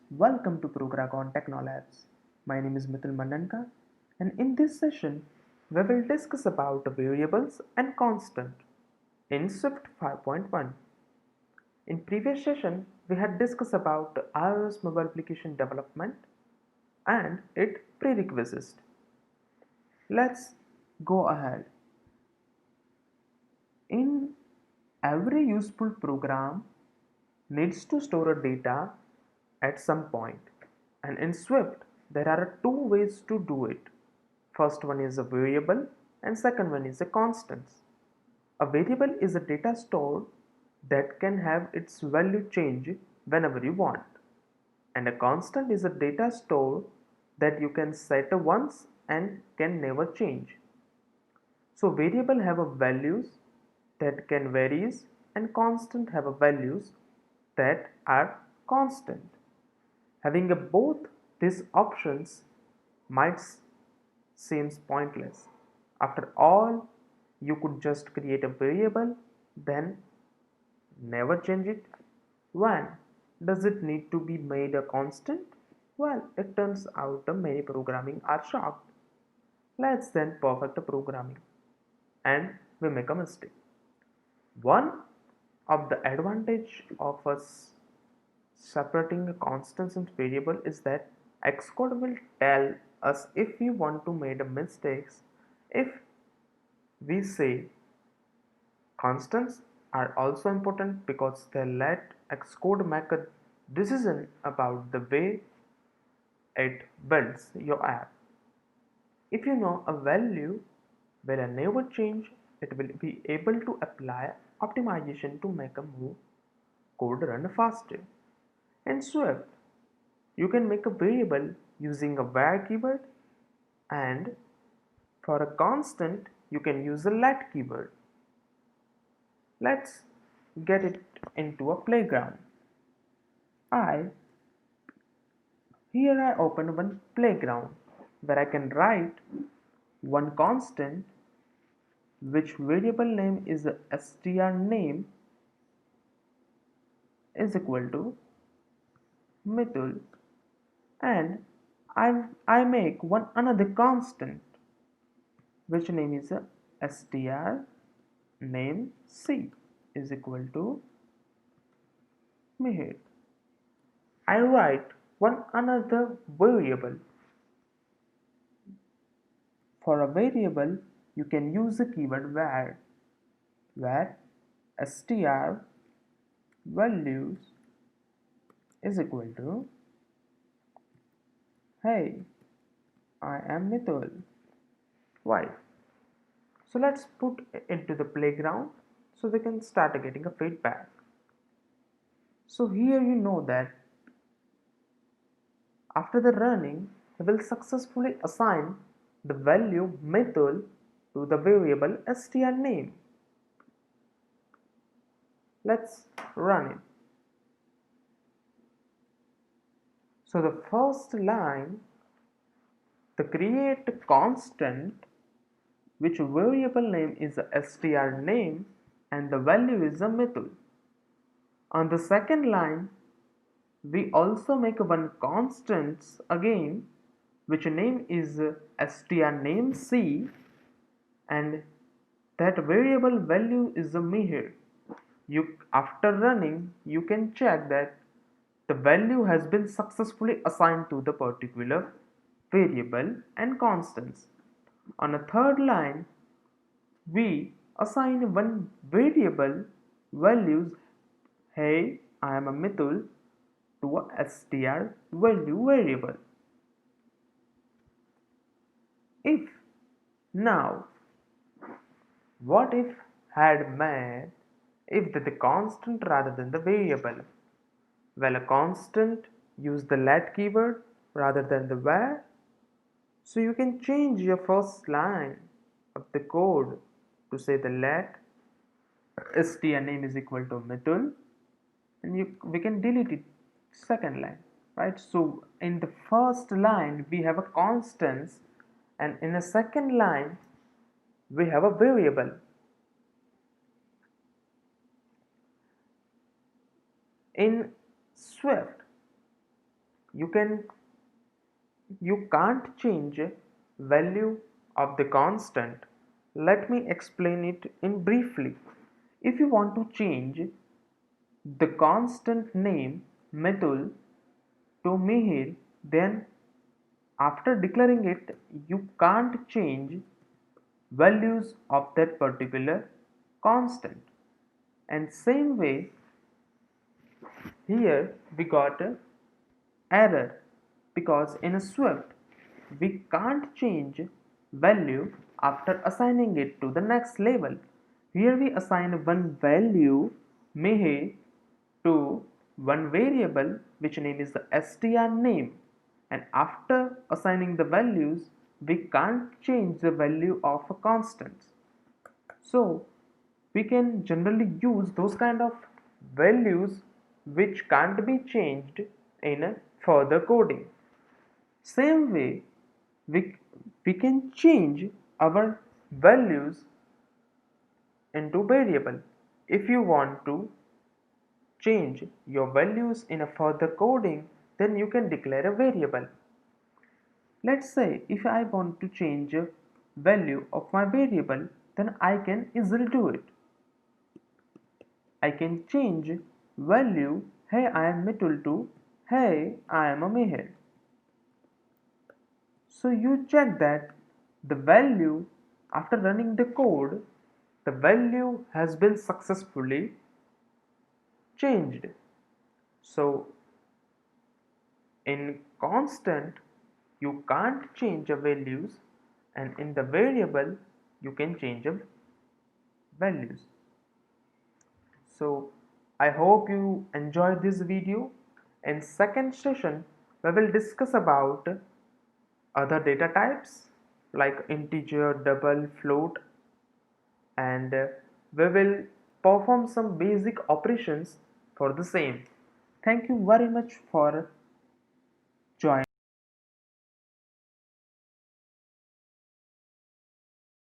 Welcome to Progragon Technolabs. My name is Mithil Mandanka, and in this session, we will discuss about variables and constant in Swift 5.1. In previous session, we had discussed about iOS mobile application development and its prerequisites. Let's go ahead. In every useful program needs to store a data at some point, and in Swift there are two ways to do it. First one is a variable and second one is a constant. A variable is a data stored that can have its value change whenever you want, and a constant is a data store that you can set once and can never change. So variable have a values that can varies and constant have a values that are constant. Having a both these options might seems pointless. After all, you could just create a variable, then never change it. When does it need to be made a constant? Well, it turns out many programming are shocked. Let's then perfect the programming and we make a mistake. One of the advantage of us separating a constant and variable is that Xcode will tell us if we want to make a mistakes. If we say constants are also important because they let Xcode make a decision about the way it builds your app. If you know a value will never change, it will be able to apply optimization to make a move code run faster. In Swift, you can make a variable using a var keyword, and for a constant you can use a let keyword. Let's get it into a playground. I Here I open one playground where I can write one constant which variable name is str name is equal to Mithul, and I make one another constant which name is str name c is equal to Mihir. I write one another variable. For a variable, you can use the keyword var, where str values is equal to hey, I am Mithul. Why? So let's put it into the playground so they can start getting a feedback. So here you know that after the running, we will successfully assign the value Mithul to the variable str name. Let's run it. So the first line, the create constant which variable name is str name and the value is a Mithul. On the second line, we also make one constant again which name is str name c, and that variable value is a Mihir. After running, you can check that the value has been successfully assigned to the particular variable and constants. On a third line, we assign one variable values hey, I am a Mithul to a str value variable. If now, what if had made if the constant rather than the variable? Well, a constant use the let keyword rather than the var. So you can change your first line of the code to say the let str name is equal to Mithul, and we can delete it second line, right? So in the first line we have a constants, and in a second line we have a variable. In Swift, you can you can't change value of the constant. Let me explain it in briefly. If you want to change the constant name Mithul to Mihir, then after declaring it, you can't change values of that particular constant. And same way, here we got a error because in Swift we can't change value after assigning it to the next level. Here we assign one value Mehe to one variable which name is the str name, and after assigning the values we can't change the value of a constant. So we can generally use those kind of values which can't be changed in a further coding. Same way, we can change our values into variable. If you want to change your values in a further coding, then you can declare a variable. Let's say if I want to change a value of my variable, then I can easily do it. I can change value hey I am Mitul to hey I am a Meher. So you check that the value after running the code, the value has been successfully changed. So in constant you can't change the values, and in the variable you can change the values. So I hope you enjoyed this video. In second session we will discuss about other data types like integer, double, float, and we will perform some basic operations for the same. Thank you very much for joining.